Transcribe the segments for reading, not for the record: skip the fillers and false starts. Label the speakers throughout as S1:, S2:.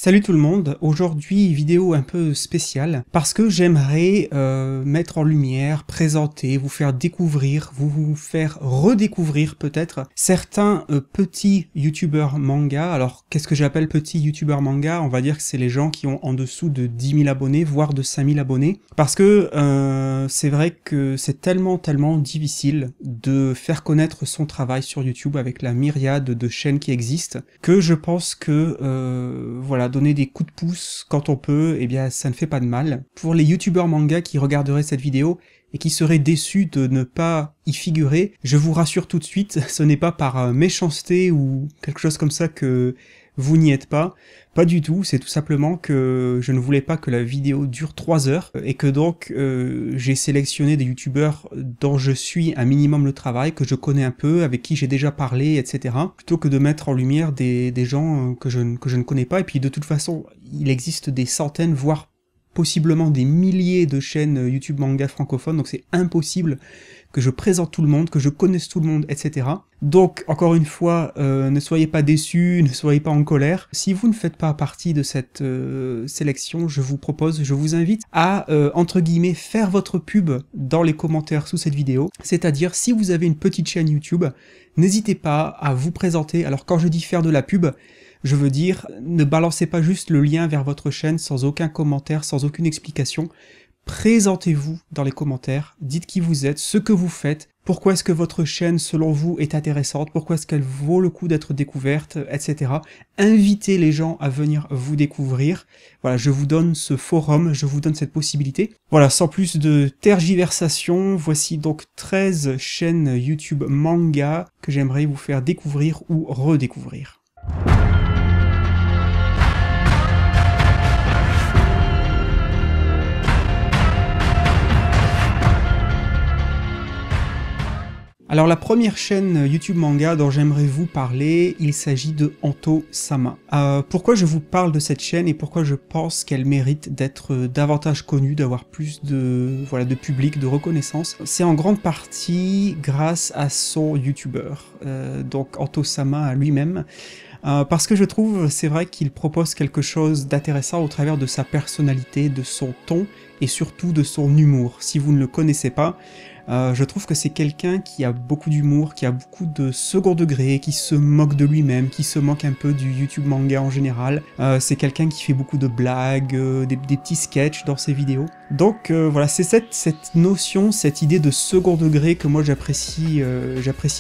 S1: Salut tout le monde, aujourd'hui vidéo un peu spéciale parce que j'aimerais mettre en lumière, présenter, vous faire découvrir, vous faire redécouvrir peut-être certains petits youtubeurs manga. Alors qu'est-ce que j'appelle petits youtubeurs manga? On va dire que c'est les gens qui ont en dessous de 10 000 abonnés, voire de 5 000 abonnés. Parce que c'est vrai que c'est tellement difficile de faire connaître son travail sur YouTube avec la myriade de chaînes qui existent, que je pense que voilà, donner des coups de pouce quand on peut, eh bien ça ne fait pas de mal. Pour les youtubeurs manga qui regarderaient cette vidéo et qui seraient déçus de ne pas y figurer, je vous rassure tout de suite, ce n'est pas par méchanceté ou quelque chose comme ça que vous n'y êtes pas. Pas du tout, c'est tout simplement que je ne voulais pas que la vidéo dure 3 heures et que donc j'ai sélectionné des youtubeurs dont je suis un minimum le travail, que je connais un peu, avec qui j'ai déjà parlé, etc. Plutôt que de mettre en lumière des gens que je ne connais pas. Et puis de toute façon, il existe des centaines, voire possiblement des milliers de chaînes YouTube manga francophones, donc c'est impossible que je présente tout le monde, que je connaisse tout le monde, etc. Donc, encore une fois, ne soyez pas déçus, ne soyez pas en colère. Si vous ne faites pas partie de cette sélection, je vous invite à, entre guillemets, faire votre pub dans les commentaires sous cette vidéo. C'est-à-dire, si vous avez une petite chaîne YouTube, n'hésitez pas à vous présenter. Alors, quand je dis faire de la pub, je veux dire, ne balancez pas juste le lien vers votre chaîne sans aucun commentaire, sans aucune explication. Présentez-vous dans les commentaires, dites qui vous êtes, ce que vous faites, pourquoi est-ce que votre chaîne, selon vous, est intéressante, pourquoi est-ce qu'elle vaut le coup d'être découverte, etc. Invitez les gens à venir vous découvrir. Voilà, je vous donne ce forum, je vous donne cette possibilité. Voilà, sans plus de tergiversation, voici donc 13 chaînes YouTube manga que j'aimerais vous faire découvrir ou redécouvrir. Alors la première chaîne YouTube manga dont j'aimerais vous parler, il s'agit de Anto-sama. Pourquoi je vous parle de cette chaîne et pourquoi je pense qu'elle mérite d'être davantage connue, d'avoir plus de public, de reconnaissance, c'est en grande partie grâce à son youtubeur, donc Anto-sama lui-même. Parce que je trouve, c'est vrai qu'il propose quelque chose d'intéressant au travers de sa personnalité, de son ton et surtout de son humour. Si vous ne le connaissez pas, je trouve que c'est quelqu'un qui a beaucoup d'humour, qui a beaucoup de second degré, qui se moque de lui-même, qui se moque un peu du YouTube manga en général. C'est quelqu'un qui fait beaucoup de blagues, des petits sketchs dans ses vidéos. Donc voilà, c'est cette notion, cette idée de second degré que moi j'apprécie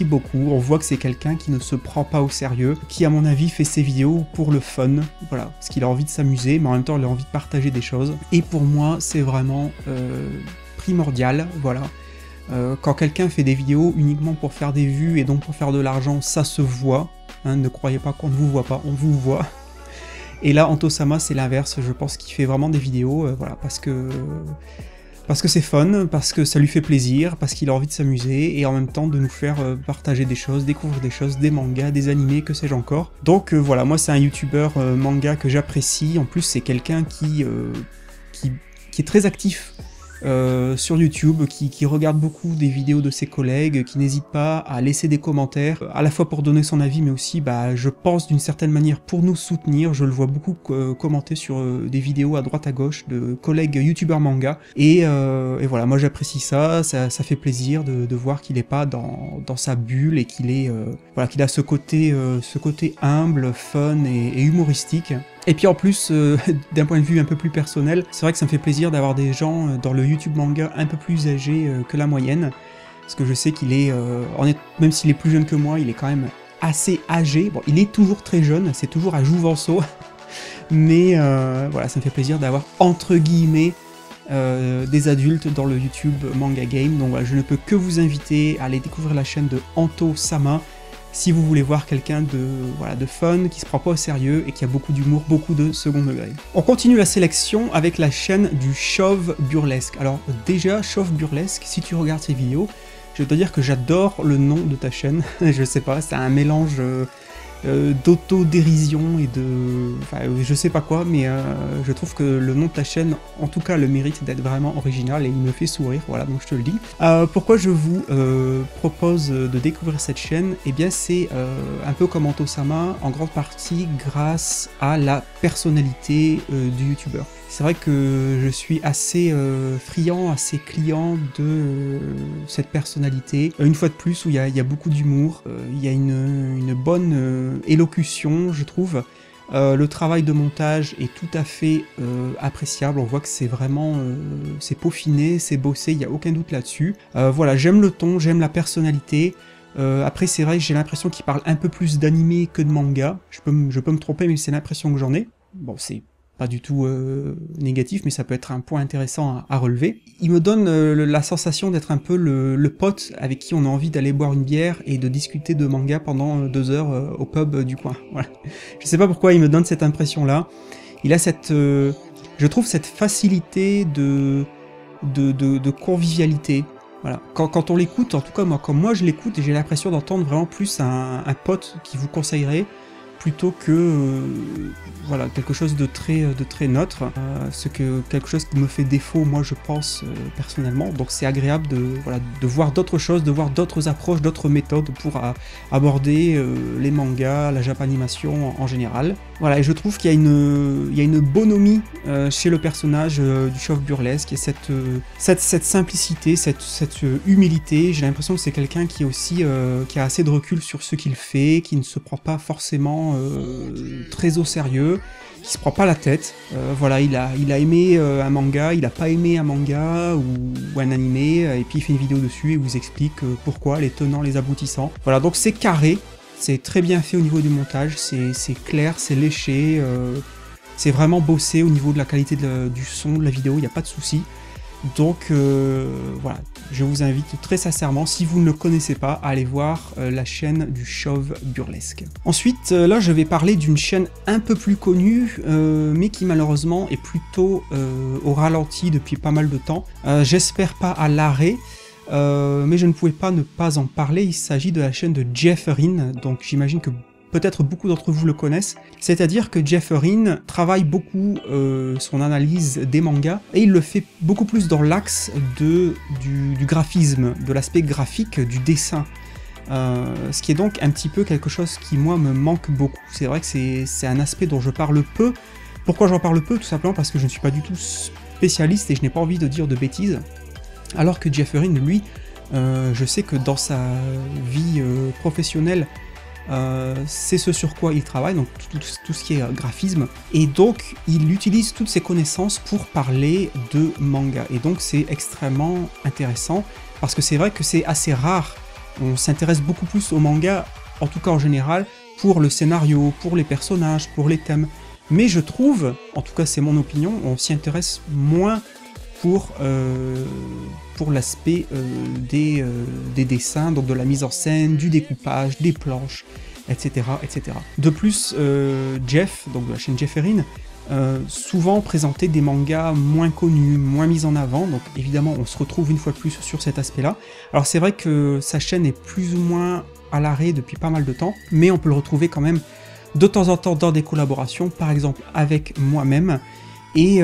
S1: beaucoup. On voit que c'est quelqu'un qui ne se prend pas au sérieux, qui à mon avis fait ses vidéos pour le fun, voilà, parce qu'il a envie de s'amuser, mais en même temps il a envie de partager des choses. Et pour moi, c'est vraiment primordial, voilà. Quand quelqu'un fait des vidéos uniquement pour faire des vues et donc pour faire de l'argent, ça se voit, hein, ne croyez pas qu'on ne vous voit pas, on vous voit. Et là, Anto-sama, c'est l'inverse, je pense qu'il fait vraiment des vidéos, voilà, parce que c'est fun, parce que ça lui fait plaisir, parce qu'il a envie de s'amuser, et en même temps de nous faire partager des choses, découvrir des choses, des mangas, des animés, que sais-je encore. Donc voilà, moi c'est un youtubeur manga que j'apprécie, en plus c'est quelqu'un qui est très actif sur YouTube, qui regarde beaucoup des vidéos de ses collègues, qui n'hésite pas à laisser des commentaires, à la fois pour donner son avis, mais aussi, je pense d'une certaine manière, pour nous soutenir. Je le vois beaucoup commenter sur des vidéos à droite à gauche de collègues youtubeurs manga, et voilà, moi j'apprécie ça fait plaisir de voir qu'il n'est pas dans sa bulle, et qu'il a ce côté humble, fun et humoristique. Et puis en plus, d'un point de vue un peu plus personnel, c'est vrai que ça me fait plaisir d'avoir des gens dans le YouTube manga un peu plus âgés que la moyenne, parce que je sais qu'il est, même s'il est plus jeune que moi, il est quand même assez âgé. Bon, il est toujours très jeune, c'est toujours à Jouvenceau, mais voilà, ça me fait plaisir d'avoir entre guillemets des adultes dans le YouTube manga game. Donc voilà, je ne peux que vous inviter à aller découvrir la chaîne de Anto-sama, si vous voulez voir quelqu'un de fun, qui se prend pas au sérieux et qui a beaucoup d'humour, beaucoup de second degré. On continue la sélection avec la chaîne du Chauve Burlesque. Alors déjà, Chauve Burlesque, si tu regardes ces vidéos, je dois dire que j'adore le nom de ta chaîne. Je sais pas, c'est un mélange d'autodérision et de... Enfin, je sais pas quoi, mais je trouve que le nom de ta chaîne, en tout cas, le mérite d'être vraiment original et il me fait sourire, voilà, donc je te le dis. Pourquoi je vous propose de découvrir cette chaîne? Eh bien, c'est un peu comme Anto-sama, en grande partie grâce à la personnalité du youtubeur. C'est vrai que je suis assez friand, assez client de cette personnalité. Une fois de plus, où il y a beaucoup d'humour, il y a une bonne élocution, je trouve. Le travail de montage est tout à fait appréciable, on voit que c'est vraiment c'est peaufiné, c'est bossé, il n'y a aucun doute là-dessus. Voilà, j'aime le ton, j'aime la personnalité. Après c'est vrai que j'ai l'impression qu'il parle un peu plus d'anime que de manga. Je peux me tromper, mais c'est l'impression que j'en ai. Bon, c'est pas du tout négatif, mais ça peut être un point intéressant à relever. Il me donne la sensation d'être un peu le pote avec qui on a envie d'aller boire une bière et de discuter de manga pendant 2 heures au pub du coin. Voilà. Je sais pas pourquoi il me donne cette impression-là. Il a cette... je trouve cette facilité de convivialité. Voilà. Quand on l'écoute, en tout cas moi, quand moi je l'écoute, j'ai l'impression d'entendre vraiment plus un pote qui vous conseillerait plutôt que voilà, quelque chose de très neutre, quelque chose qui me fait défaut, moi je pense personnellement. Donc c'est agréable de voir d'autres choses, de voir d'autres approches, d'autres méthodes pour aborder les mangas, la japanimation en général. Voilà, et je trouve qu'il y a une bonhomie chez le personnage du chauve burlesque, et cette simplicité, cette humilité. J'ai l'impression que c'est quelqu'un qui a assez de recul sur ce qu'il fait, qui ne se prend pas forcément très au sérieux, qui se prend pas la tête. Voilà, il a aimé un manga, il a pas aimé un manga ou un animé, et puis il fait une vidéo dessus et vous explique pourquoi, les tenants, les aboutissants. Voilà, donc c'est carré, c'est très bien fait au niveau du montage, c'est clair, c'est léché, c'est vraiment bossé au niveau de la qualité du son, de la vidéo, il n'y a pas de souci. Donc voilà, je vous invite très sincèrement, si vous ne le connaissez pas, à aller voir la chaîne du chauve burlesque. Ensuite, là je vais parler d'une chaîne un peu plus connue, mais qui malheureusement est plutôt au ralenti depuis pas mal de temps. J'espère pas à l'arrêt, mais je ne pouvais pas ne pas en parler. Il s'agit de la chaîne de Jefferin, donc j'imagine que peut-être beaucoup d'entre vous le connaissent, c'est-à-dire que Jefferin travaille beaucoup son analyse des mangas, et il le fait beaucoup plus dans l'axe du graphisme, de l'aspect graphique, du dessin. Ce qui est donc un petit peu quelque chose qui, moi, me manque beaucoup. C'est vrai que c'est un aspect dont je parle peu. Pourquoi j'en parle peu? Tout simplement parce que je ne suis pas du tout spécialiste et je n'ai pas envie de dire de bêtises. Alors que Jefferin, lui, je sais que dans sa vie professionnelle, c'est ce sur quoi il travaille, donc tout ce qui est graphisme, et donc il utilise toutes ses connaissances pour parler de manga, et donc c'est extrêmement intéressant, parce que c'est vrai que c'est assez rare, on s'intéresse beaucoup plus au manga, en tout cas en général, pour le scénario, pour les personnages, pour les thèmes, mais je trouve, en tout cas c'est mon opinion, on s'y intéresse moins pour l'aspect des dessins, donc de la mise en scène, du découpage, des planches, etc. etc. De plus, Jeff, donc de la chaîne Jefferin, souvent présentait des mangas moins connus, moins mis en avant, donc évidemment on se retrouve une fois de plus sur cet aspect-là. Alors c'est vrai que sa chaîne est plus ou moins à l'arrêt depuis pas mal de temps, mais on peut le retrouver quand même de temps en temps dans des collaborations, par exemple avec moi-même. Et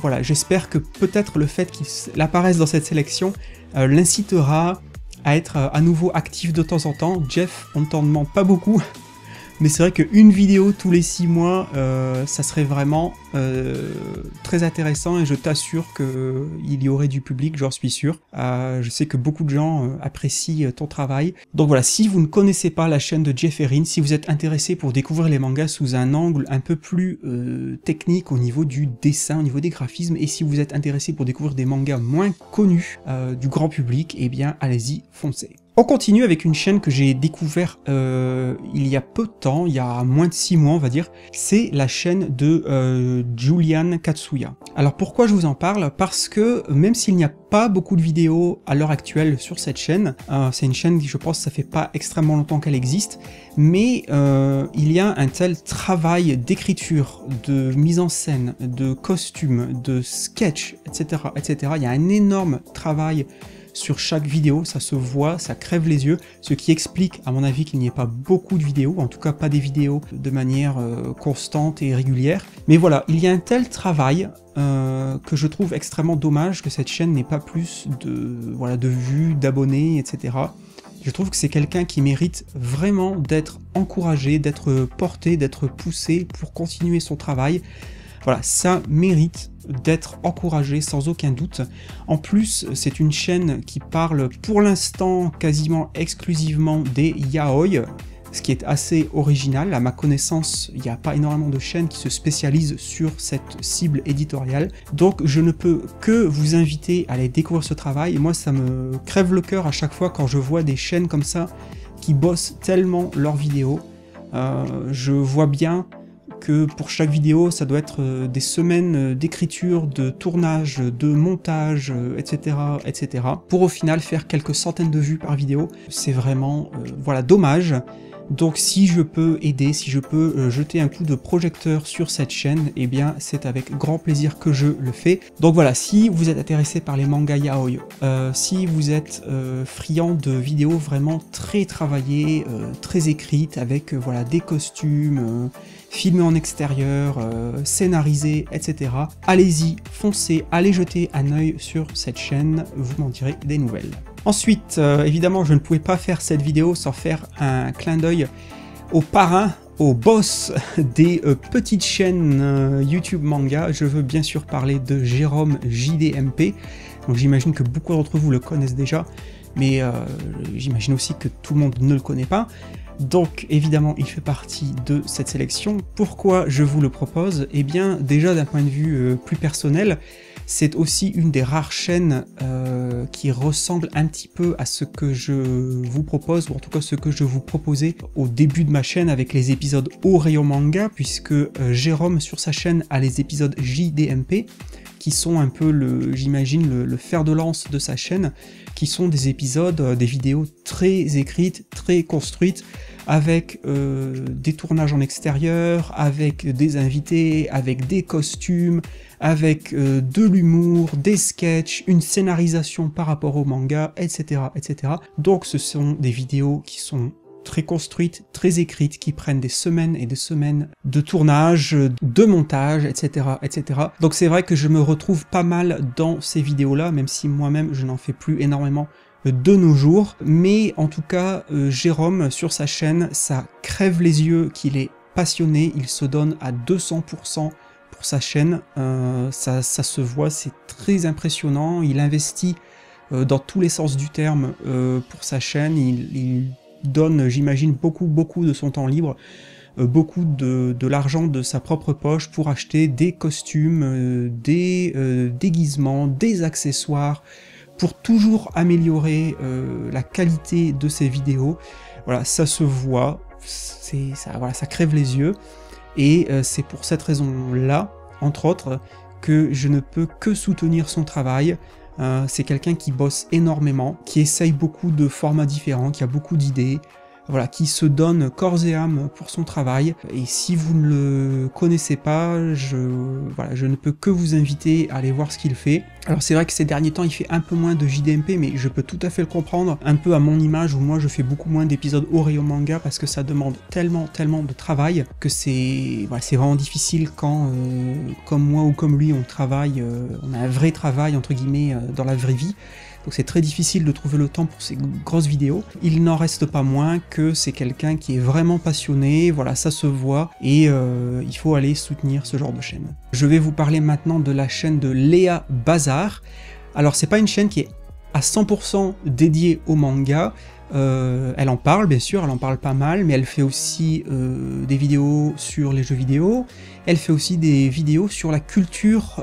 S1: voilà, j'espère que peut-être le fait qu'il apparaisse dans cette sélection l'incitera à être à nouveau actif de temps en temps. Jeff, on ne t'en demande pas beaucoup, mais c'est vrai qu'une vidéo tous les 6 mois, ça serait vraiment très intéressant, et je t'assure qu'il y aurait du public, j'en suis sûr. Je sais que beaucoup de gens apprécient ton travail. Donc voilà, si vous ne connaissez pas la chaîne de Jefferin, si vous êtes intéressé pour découvrir les mangas sous un angle un peu plus technique au niveau du dessin, au niveau des graphismes, et si vous êtes intéressé pour découvrir des mangas moins connus du grand public, eh bien allez-y, foncez. On continue avec une chaîne que j'ai découvert il y a peu de temps, il y a moins de 6 mois on va dire, c'est la chaîne de Julian Katsuya. Alors pourquoi je vous en parle? Parce que même s'il n'y a pas beaucoup de vidéos à l'heure actuelle sur cette chaîne, c'est une chaîne qui, je pense, ça fait pas extrêmement longtemps qu'elle existe, mais il y a un tel travail d'écriture, de mise en scène, de costumes, de sketch, etc., etc. Il y a un énorme travail sur chaque vidéo, ça se voit, ça crève les yeux, ce qui explique à mon avis qu'il n'y ait pas beaucoup de vidéos, en tout cas pas des vidéos de manière constante et régulière. Mais voilà, il y a un tel travail que je trouve extrêmement dommage que cette chaîne n'ait pas plus de vues, d'abonnés, etc. Je trouve que c'est quelqu'un qui mérite vraiment d'être encouragé, d'être porté, d'être poussé pour continuer son travail. Voilà, ça mérite d'être encouragé sans aucun doute. En plus, c'est une chaîne qui parle pour l'instant quasiment exclusivement des yaoi, ce qui est assez original. À ma connaissance, il n'y a pas énormément de chaînes qui se spécialisent sur cette cible éditoriale. Donc je ne peux que vous inviter à aller découvrir ce travail. Et moi, ça me crève le cœur à chaque fois quand je vois des chaînes comme ça qui bossent tellement leurs vidéos. Je vois bien que pour chaque vidéo, ça doit être des semaines d'écriture, de tournage, de montage, etc., etc. pour au final faire quelques centaines de vues par vidéo. C'est vraiment voilà, dommage. Donc si je peux aider, si je peux jeter un coup de projecteur sur cette chaîne, eh bien c'est avec grand plaisir que je le fais. Donc voilà, si vous êtes intéressé par les mangas yaoi, si vous êtes friand de vidéos vraiment très travaillées, très écrites, avec voilà, des costumes, filmés en extérieur, scénarisés, etc. Allez-y, foncez, allez jeter un œil sur cette chaîne, vous m'en direz des nouvelles. Ensuite, évidemment, je ne pouvais pas faire cette vidéo sans faire un clin d'œil au parrain, au boss des petites chaînes YouTube manga. Je veux bien sûr parler de Jérôme JDMP. Donc j'imagine que beaucoup d'entre vous le connaissent déjà, mais j'imagine aussi que tout le monde ne le connaît pas. Donc évidemment il fait partie de cette sélection. Pourquoi je vous le propose? Eh bien déjà d'un point de vue plus personnel, c'est aussi une des rares chaînes qui ressemble un petit peu à ce que je vous propose, ou en tout cas ce que je vous proposais au début de ma chaîne avec les épisodes au rayon manga, puisque Jérôme sur sa chaîne a les épisodes JDMP, qui sont un peu, j'imagine, le fer de lance de sa chaîne, qui sont des épisodes, des vidéos très écrites, très construites, avec des tournages en extérieur, avec des invités, avec des costumes, avec de l'humour, des sketchs, une scénarisation par rapport au manga, etc., etc. Donc ce sont des vidéos qui sont très construites, très écrites, qui prennent des semaines et des semaines de tournage, de montage, etc., etc. Donc c'est vrai que je me retrouve pas mal dans ces vidéos-là, même si moi-même je n'en fais plus énormément de nos jours. Mais en tout cas, Jérôme, sur sa chaîne, ça crève les yeux qu'il est passionné, il se donne à 200% pour sa chaîne, ça se voit, c'est très impressionnant, il investit dans tous les sens du terme pour sa chaîne, il donne, j'imagine, beaucoup de son temps libre, beaucoup de l'argent de sa propre poche pour acheter des costumes, des déguisements, des accessoires, pour toujours améliorer la qualité de ses vidéos. Voilà, ça se voit, voilà, ça crève les yeux, et c'est pour cette raison-là, entre autres, que je ne peux que soutenir son travail. C'est quelqu'un qui bosse énormément, qui essaye beaucoup de formats différents, qui a beaucoup d'idées, voilà, qui se donne corps et âme pour son travail. Et si vous ne le connaissez pas, je ne peux que vous inviter à aller voir ce qu'il fait. Alors c'est vrai que ces derniers temps il fait un peu moins de JDMP, mais je peux tout à fait le comprendre, un peu à mon image où moi je fais beaucoup moins d'épisodes au rayon manga parce que ça demande tellement de travail que c'est vraiment difficile quand, comme moi ou comme lui, on travaille, on a un vrai travail entre guillemets dans la vraie vie. Donc c'est très difficile de trouver le temps pour ces grosses vidéos. Il n'en reste pas moins que c'est quelqu'un qui est vraiment passionné, voilà, ça se voit, et il faut aller soutenir ce genre de chaîne. Je vais vous parler maintenant de la chaîne de Léa Bazar. Alors c'est pas une chaîne qui est à 100% dédiée au manga, elle en parle bien sûr, elle en parle pas mal, mais elle fait aussi des vidéos sur les jeux vidéo, elle fait aussi des vidéos sur la culture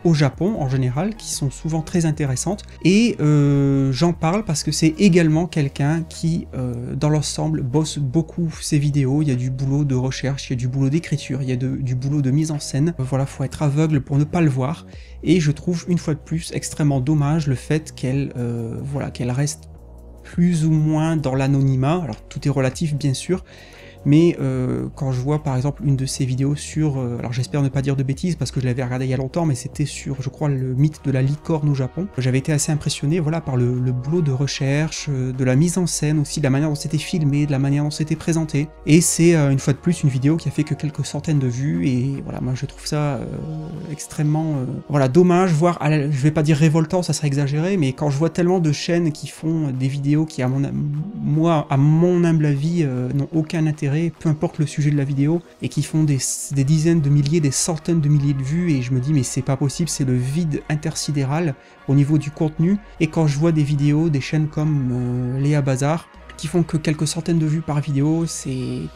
S1: au Japon en général, qui sont souvent très intéressantes, et j'en parle parce que c'est également quelqu'un qui, dans l'ensemble, bosse beaucoup ses vidéos. Il y a du boulot de recherche, il y a du boulot d'écriture, il y a du boulot de mise en scène, voilà, faut être aveugle pour ne pas le voir, et je trouve une fois de plus extrêmement dommage le fait qu'elle qu'elle reste plus ou moins dans l'anonymat. Alors tout est relatif bien sûr, mais quand je vois par exemple une de ses vidéos sur, alors j'espère ne pas dire de bêtises parce que je l'avais regardé il y a longtemps, mais c'était sur, je crois, le mythe de la licorne au Japon. J'avais été assez impressionné, voilà, par le boulot de recherche, de la mise en scène aussi, de la manière dont c'était filmé, de la manière dont c'était présenté. Et c'est une fois de plus une vidéo qui a fait que quelques centaines de vues, et voilà, moi je trouve ça extrêmement, voilà, dommage, voire, je vais pas dire révoltant, ça serait exagéré, mais quand je vois tellement de chaînes qui font des vidéos qui, à mon humble avis, n'ont aucun intérêt, peu importe le sujet de la vidéo, et qui font des dizaines de milliers, des centaines de milliers de vues, et je me dis mais c'est pas possible, c'est le vide intersidéral au niveau du contenu. Et quand je vois des vidéos, des chaînes comme Léa Bazar, qui font que quelques centaines de vues par vidéo,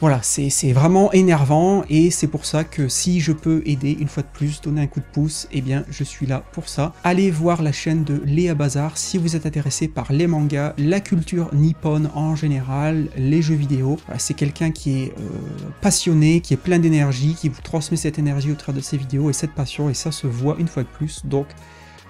S1: voilà, c'est vraiment énervant, et c'est pour ça que si je peux aider, une fois de plus, donner un coup de pouce, eh bien je suis là pour ça. Allez voir la chaîne de Léa Bazar si vous êtes intéressé par les mangas, la culture nippone en général, les jeux vidéo. Voilà, c'est quelqu'un qui est passionné, qui est plein d'énergie, qui vous transmet cette énergie au travers de ses vidéos et cette passion, et ça se voit une fois de plus, donc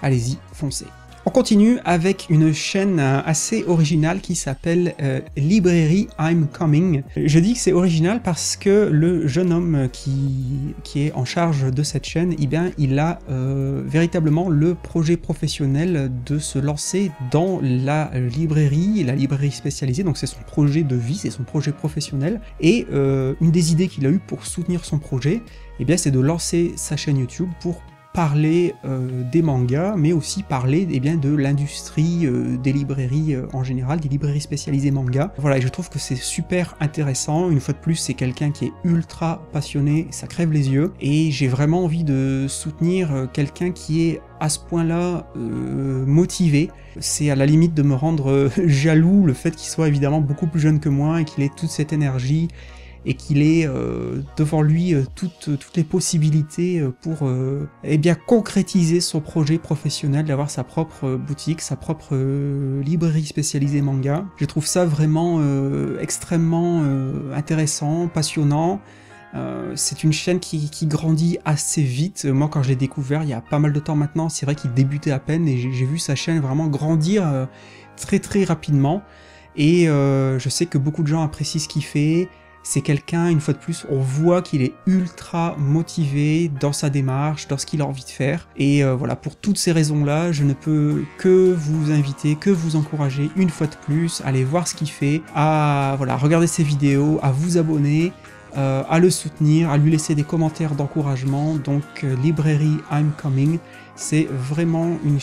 S1: allez-y, foncez. On continue avec une chaîne assez originale qui s'appelle Librairie I'm Coming. Je dis que c'est original parce que le jeune homme qui est en charge de cette chaîne, eh bien, il a véritablement le projet professionnel de se lancer dans la librairie spécialisée, donc c'est son projet de vie, c'est son projet professionnel, et une des idées qu'il a eues pour soutenir son projet, eh bien, c'est de lancer sa chaîne YouTube pour parler des mangas, mais aussi parler de l'industrie des librairies en général, des librairies spécialisées manga. Voilà, et je trouve que c'est super intéressant. Une fois de plus, c'est quelqu'un qui est ultra passionné, ça crève les yeux, et j'ai vraiment envie de soutenir quelqu'un qui est à ce point-là motivé. C'est à la limite de me rendre jaloux, le fait qu'il soit évidemment beaucoup plus jeune que moi et qu'il ait toute cette énergie, et qu'il ait devant lui toutes les possibilités pour concrétiser son projet professionnel, d'avoir sa propre boutique, sa propre librairie spécialisée manga. Je trouve ça vraiment extrêmement intéressant, passionnant. C'est une chaîne qui grandit assez vite. Moi, quand je l'ai découvert il y a pas mal de temps maintenant, c'est vrai qu'il débutait à peine, et j'ai vu sa chaîne vraiment grandir très très rapidement, et je sais que beaucoup de gens apprécient ce qu'il fait. C'est quelqu'un, une fois de plus, on voit qu'il est ultra motivé dans sa démarche, dans ce qu'il a envie de faire. Et voilà, pour toutes ces raisons-là, je ne peux que vous inviter, que vous encourager, une fois de plus, à aller voir ce qu'il fait, à voilà, regarder ses vidéos, à vous abonner, à le soutenir, à lui laisser des commentaires d'encouragement. Donc Librairie I'm Coming, c'est vraiment une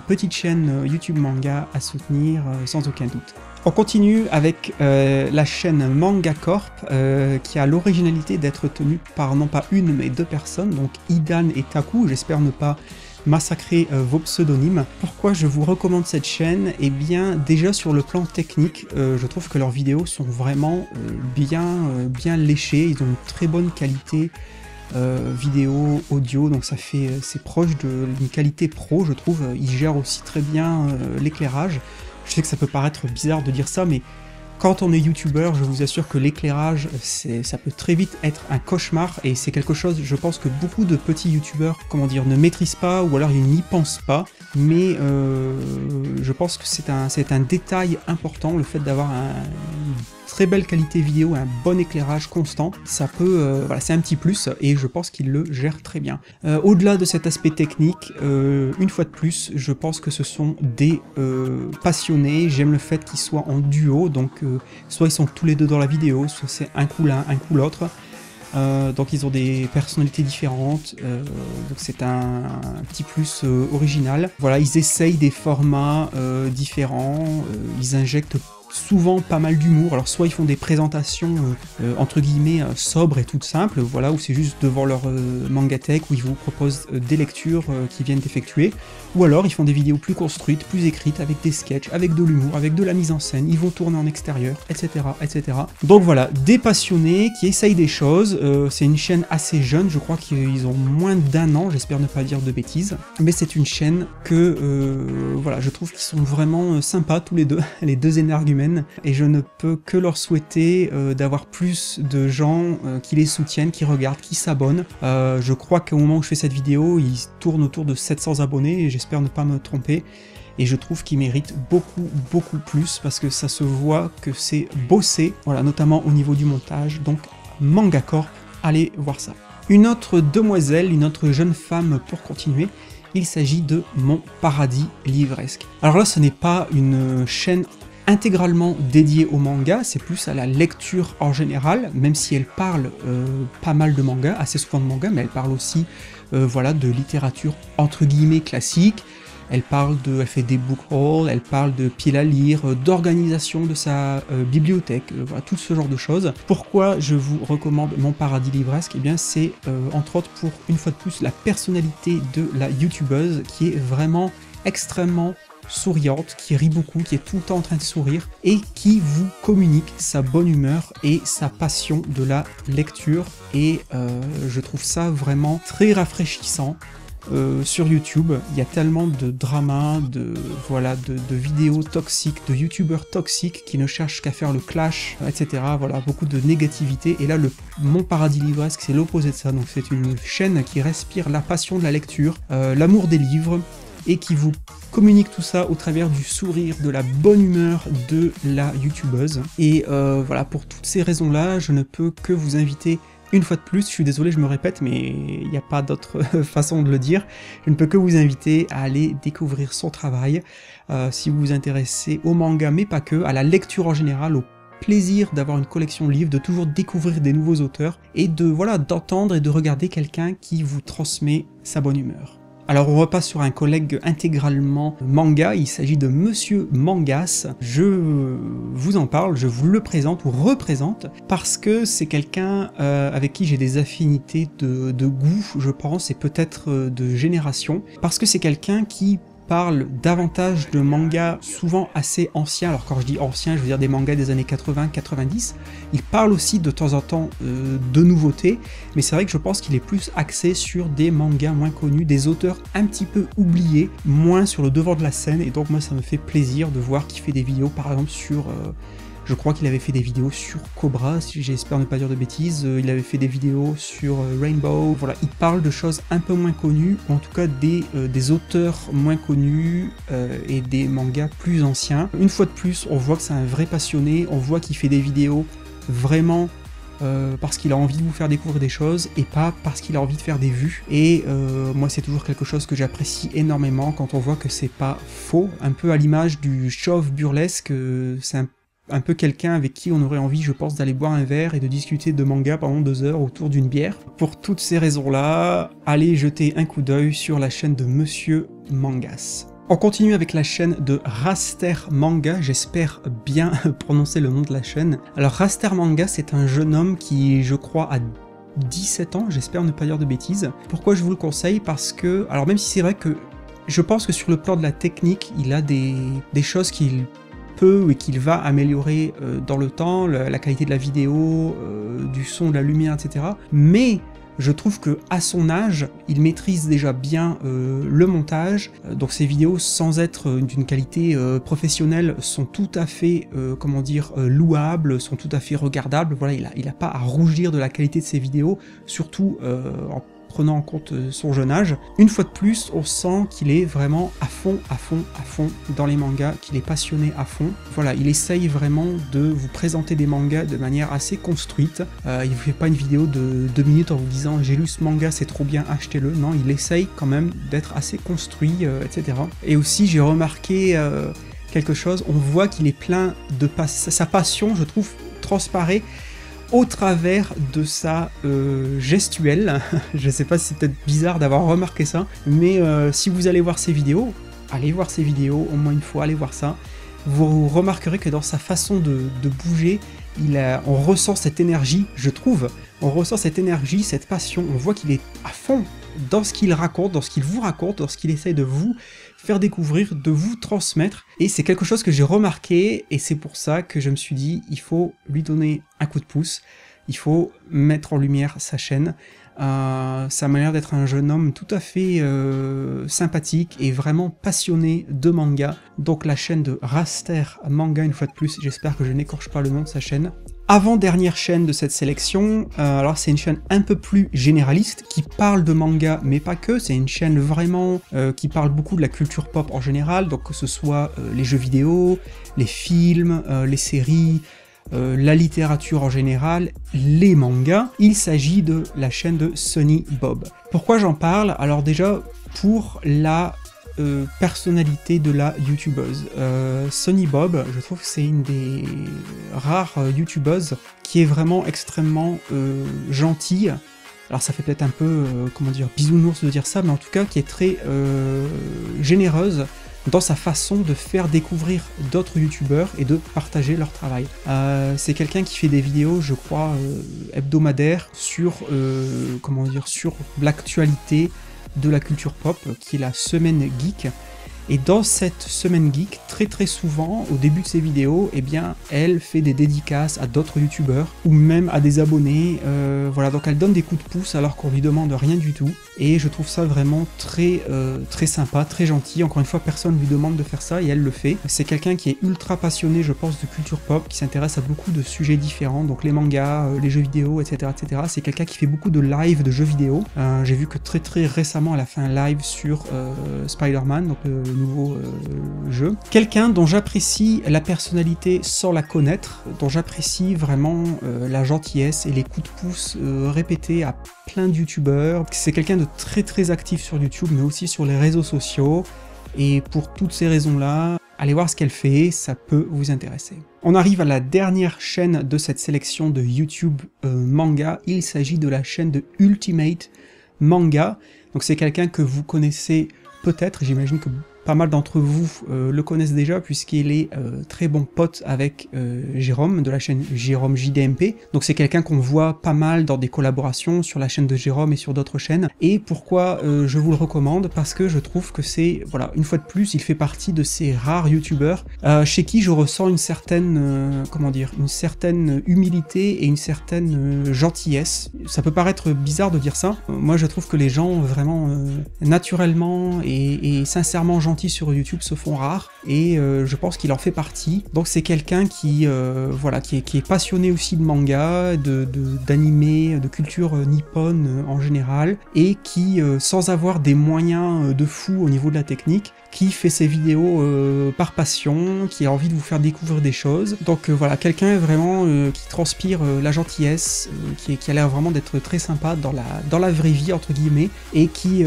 S1: petite chaîne YouTube manga à soutenir sans aucun doute. On continue avec la chaîne Manga Corp, qui a l'originalité d'être tenue par non pas une mais deux personnes, donc Idan et Taku. J'espère ne pas massacrer vos pseudonymes. Pourquoi je vous recommande cette chaîne? Eh bien, déjà sur le plan technique, je trouve que leurs vidéos sont vraiment bien léchées. Ils ont une très bonne qualité vidéo, audio, donc c'est proche d'une qualité pro, je trouve. Ils gèrent aussi très bien l'éclairage. Je sais que ça peut paraître bizarre de dire ça, mais quand on est youtubeur, je vous assure que l'éclairage, ça peut très vite être un cauchemar, et c'est quelque chose, je pense, que beaucoup de petits youtubeurs, ne maîtrisent pas, ou alors ils n'y pensent pas, mais je pense que c'est un détail important, le fait d'avoir une très belle qualité vidéo, un bon éclairage constant, ça peut, voilà, c'est un petit plus, et je pense qu'il le gère très bien. Au-delà de cet aspect technique, une fois de plus, je pense que ce sont des passionnés. J'aime le fait qu'ils soient en duo, donc soit ils sont tous les deux dans la vidéo, soit c'est un coup l'un, un coup l'autre. Donc ils ont des personnalités différentes, donc c'est un petit plus original. Voilà, ils essayent des formats différents, ils injectent souvent pas mal d'humour. Alors soit ils font des présentations entre guillemets sobres et toutes simples, voilà, où c'est juste devant leur mangatech, où ils vous proposent des lectures qu'ils viennent d'effectuer, ou alors ils font des vidéos plus construites, plus écrites, avec des sketchs, avec de l'humour, avec de la mise en scène, ils vont tourner en extérieur, etc. etc. Donc voilà, des passionnés qui essayent des choses. C'est une chaîne assez jeune, je crois qu'ils ont moins d'1 an, j'espère ne pas dire de bêtises, mais c'est une chaîne que voilà, je trouve qu'ils sont vraiment sympas tous les deux, les deux énergumènes, et je ne peux que leur souhaiter d'avoir plus de gens qui les soutiennent, qui regardent, qui s'abonnent. Je crois qu'au moment où je fais cette vidéo, ils tournent autour de 700 abonnés, et j'espère ne pas me tromper. et je trouve qu'il mérite beaucoup plus parce que ça se voit que c'est bossé, voilà, notamment au niveau du montage. Donc Manga Corp, allez voir ça. Une autre demoiselle, une autre jeune femme pour continuer, il s'agit de Mon Paradis Livresque. Alors là, ce n'est pas une chaîne intégralement dédiée au manga, c'est plus à la lecture en général, même si elle parle pas mal de manga, assez souvent de manga, mais elle parle aussi voilà, de littérature entre guillemets classique. Elle fait des book hauls, elle parle de piles à lire, d'organisation de sa bibliothèque, voilà, tout ce genre de choses. Pourquoi je vous recommande Mon Paradis Livresque? Eh bien c'est entre autres pour, une fois de plus, la personnalité de la youtubeuse qui est vraiment extrêmement souriante, qui rit beaucoup, qui est tout le temps en train de sourire et qui vous communique sa bonne humeur et sa passion de la lecture. Et je trouve ça vraiment très rafraîchissant. Sur YouTube, il y a tellement de dramas, de vidéos toxiques, de youtubeurs toxiques qui ne cherchent qu'à faire le clash, etc. Voilà, beaucoup de négativité. Et là, Mon Paradis Livresque, c'est l'opposé de ça. Donc c'est une chaîne qui respire la passion de la lecture, l'amour des livres, et qui vous communique tout ça au travers du sourire, de la bonne humeur de la youtubeuse. Et voilà, pour toutes ces raisons-là, je ne peux que vous inviter. Une fois de plus, je suis désolé, je me répète, mais il n'y a pas d'autre façon de le dire. Je ne peux que vous inviter à aller découvrir son travail, si vous vous intéressez au manga, mais pas que, à la lecture en général, au plaisir d'avoir une collection de livres, de toujours découvrir des nouveaux auteurs, et d'entendre et de regarder quelqu'un qui vous transmet sa bonne humeur. Alors on repasse sur un collègue intégralement manga, il s'agit de Monsieur Mangas. Je vous en parle, je vous le présente ou représente parce que c'est quelqu'un avec qui j'ai des affinités de goût, je pense, et peut-être de génération, parce que c'est quelqu'un qui parle davantage de mangas souvent assez anciens. Alors quand je dis anciens, je veux dire des mangas des années 80-90. Il parle aussi de temps en temps de nouveautés, mais c'est vrai que je pense qu'il est plus axé sur des mangas moins connus, des auteurs un petit peu oubliés, moins sur le devant de la scène, et donc moi ça me fait plaisir de voir qu'il fait des vidéos par exemple sur... je crois qu'il avait fait des vidéos sur Cobra, si j'espère ne pas dire de bêtises, il avait fait des vidéos sur Rainbow, voilà, il parle de choses un peu moins connues, ou en tout cas des auteurs moins connus et des mangas plus anciens. Une fois de plus, on voit que c'est un vrai passionné, on voit qu'il fait des vidéos vraiment parce qu'il a envie de vous faire découvrir des choses et pas parce qu'il a envie de faire des vues. Et moi c'est toujours quelque chose que j'apprécie énormément quand on voit que c'est pas faux, un peu à l'image du chauve burlesque, c'est un peu quelqu'un avec qui on aurait envie, je pense, d'aller boire un verre et de discuter de manga pendant 2 heures autour d'une bière. Pour toutes ces raisons-là, allez jeter un coup d'œil sur la chaîne de Monsieur Mangas. On continue avec la chaîne de Raster Manga, j'espère bien prononcer le nom de la chaîne. Alors Raster Manga, c'est un jeune homme qui, je crois, a 17 ans, j'espère ne pas dire de bêtises. Pourquoi je vous le conseille? Parce que, alors même si c'est vrai que je pense que sur le plan de la technique, il a des choses qu'il peut et qu'il va améliorer dans le temps, la qualité de la vidéo, du son, de la lumière, etc. Mais je trouve que à son âge, il maîtrise déjà bien le montage, donc ses vidéos, sans être d'une qualité professionnelle, sont tout à fait, louables, sont tout à fait regardables. Voilà, il a pas à rougir de la qualité de ses vidéos, surtout en prenant en compte son jeune âge. Une fois de plus, on sent qu'il est vraiment à fond dans les mangas, qu'il est passionné à fond. Voilà, il essaye vraiment de vous présenter des mangas de manière assez construite. Il ne fait pas une vidéo de 2 minutes en vous disant « j'ai lu ce manga, c'est trop bien, achetez-le ». Non, il essaye quand même d'être assez construit, etc. Et aussi, j'ai remarqué quelque chose, on voit qu'il est plein de sa passion, je trouve, transparaît au travers de sa gestuelle. Je sais pas si c'est peut-être bizarre d'avoir remarqué ça, mais si vous allez voir ses vidéos, au moins une fois, allez voir ça, vous remarquerez que dans sa façon de bouger, on ressent cette énergie, je trouve, on ressent cette énergie, cette passion, on voit qu'il est à fond dans ce qu'il raconte, dans ce qu'il vous raconte, dans ce qu'il essaye de vous faire découvrir, de vous transmettre, et c'est quelque chose que j'ai remarqué, et c'est pour ça que je me suis dit, il faut lui donner un coup de pouce, il faut mettre en lumière sa chaîne. Ça m'a l'air d'être un jeune homme tout à fait sympathique et vraiment passionné de manga, donc la chaîne de Raster Manga, une fois de plus, j'espère que je n'écorche pas le nom de sa chaîne. Avant-dernière chaîne de cette sélection, alors c'est une chaîne un peu plus généraliste, qui parle de manga, mais pas que, c'est une chaîne vraiment qui parle beaucoup de la culture pop en général, donc que ce soit les jeux vidéo, les films, les séries, la littérature en général, les mangas. Il s'agit de la chaîne de Sunny Bob. Pourquoi j'en parle? Alors déjà, pour la personnalité de la youtubeuse. Sunny Bob, je trouve que c'est une des rares youtubeuses qui est vraiment extrêmement gentille. Alors ça fait peut-être un peu, comment dire, bisounours de dire ça, mais en tout cas qui est très généreuse dans sa façon de faire découvrir d'autres youtubeurs et de partager leur travail. C'est quelqu'un qui fait des vidéos, je crois, hebdomadaires sur, comment dire, sur l'actualité de la culture pop, qui est la semaine geek. Et dans cette semaine geek, très souvent, au début de ses vidéos, eh bien, elle fait des dédicaces à d'autres youtubeurs, ou même à des abonnés, voilà, donc elle donne des coups de pouce alors qu'on lui demande rien du tout, et je trouve ça vraiment très sympa, très gentil. Encore une fois, personne lui demande de faire ça, et elle le fait. C'est quelqu'un qui est ultra passionné, je pense, de culture pop, qui s'intéresse à beaucoup de sujets différents, donc les mangas, les jeux vidéo, etc. C'est quelqu'un qui fait beaucoup de live de jeux vidéo. J'ai vu que très récemment, elle a fait un live sur Spider-Man, donc nouveau jeu. Quelqu'un dont j'apprécie la personnalité sans la connaître, dont j'apprécie vraiment la gentillesse et les coups de pouce répétés à plein de youtubeurs. C'est quelqu'un de très actif sur YouTube, mais aussi sur les réseaux sociaux, et pour toutes ces raisons-là, allez voir ce qu'elle fait, ça peut vous intéresser. On arrive à la dernière chaîne de cette sélection de YouTube manga, il s'agit de la chaîne de Ultimate Manga. Donc c'est quelqu'un que vous connaissez peut-être, j'imagine que pas mal d'entre vous le connaissent déjà, puisqu'il est très bon pote avec Jérôme, de la chaîne Jérôme JDMP. Donc c'est quelqu'un qu'on voit pas mal dans des collaborations sur la chaîne de Jérôme et sur d'autres chaînes. Et pourquoi je vous le recommande? Parce que je trouve que c'est, voilà, une fois de plus, il fait partie de ces rares youtubeurs chez qui je ressens une certaine, comment dire, une certaine humilité et une certaine gentillesse. Ça peut paraître bizarre de dire ça. Moi je trouve que les gens vraiment naturellement et sincèrement gentils sur YouTube se font rares, et je pense qu'il en fait partie. Donc c'est quelqu'un qui, voilà, qui est passionné aussi de manga, d'anime, de culture nippone en général, et qui, sans avoir des moyens de fou au niveau de la technique, qui fait ses vidéos par passion, qui a envie de vous faire découvrir des choses. Donc voilà, quelqu'un vraiment qui transpire la gentillesse, qui a l'air vraiment d'être très sympa dans la vraie vie, entre guillemets, et qui,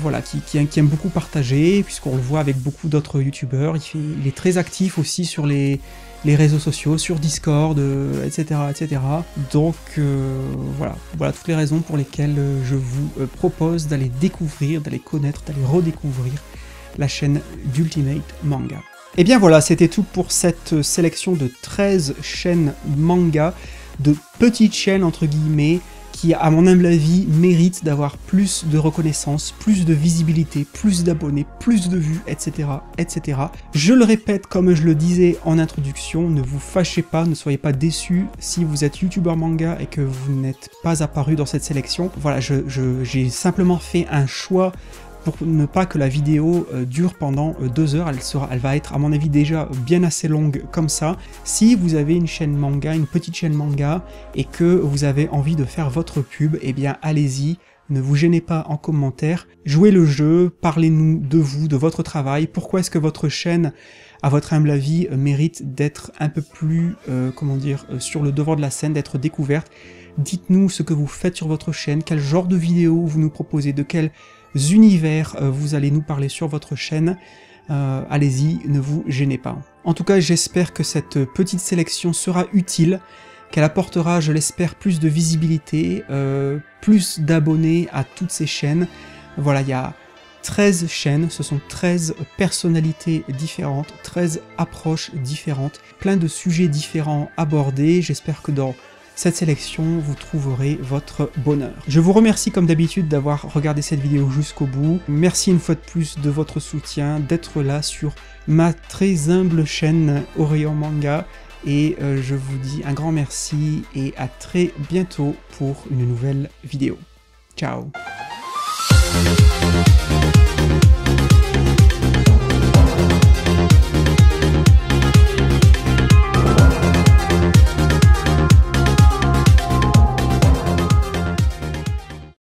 S1: voilà, qui aime beaucoup partager, puisqu'on le voit avec beaucoup d'autres youtubeurs. Il est très actif aussi sur les réseaux sociaux, sur Discord, etc. Donc voilà toutes les raisons pour lesquelles je vous propose d'aller découvrir, d'aller connaître, d'aller redécouvrir la chaîne d'Ultimate Manga. Et bien voilà, c'était tout pour cette sélection de 13 chaînes manga, de petites chaînes entre guillemets, qui, à mon humble avis, méritent d'avoir plus de reconnaissance, plus de visibilité, plus d'abonnés, plus de vues, etc. Je le répète, comme je le disais en introduction, ne vous fâchez pas, ne soyez pas déçus si vous êtes youtubeur manga et que vous n'êtes pas apparu dans cette sélection. Voilà, j'ai simplement fait un choix pour ne pas que la vidéo dure pendant 2 heures. Elle va être à mon avis déjà bien assez longue comme ça. Si vous avez une chaîne manga, une petite chaîne manga, et que vous avez envie de faire votre pub, eh bien allez-y, ne vous gênez pas en commentaire, jouez le jeu, parlez-nous de vous, de votre travail, pourquoi est-ce que votre chaîne, à votre humble avis, mérite d'être un peu plus, comment dire, sur le devant de la scène, d'être découverte. Dites-nous ce que vous faites sur votre chaîne, quel genre de vidéo vous nous proposez, de quel univers vous allez nous parler sur votre chaîne. Allez-y, ne vous gênez pas. En tout cas, j'espère que cette petite sélection sera utile, qu'elle apportera, je l'espère, plus de visibilité, plus d'abonnés à toutes ces chaînes. Voilà, il y a 13 chaînes, ce sont 13 personnalités différentes, 13 approches différentes, plein de sujets différents abordés. J'espère que dans cette sélection, vous trouverez votre bonheur. Je vous remercie comme d'habitude d'avoir regardé cette vidéo jusqu'au bout. Merci une fois de plus de votre soutien, d'être là sur ma très humble chaîne Orion Manga. Et je vous dis un grand merci et à très bientôt pour une nouvelle vidéo. Ciao!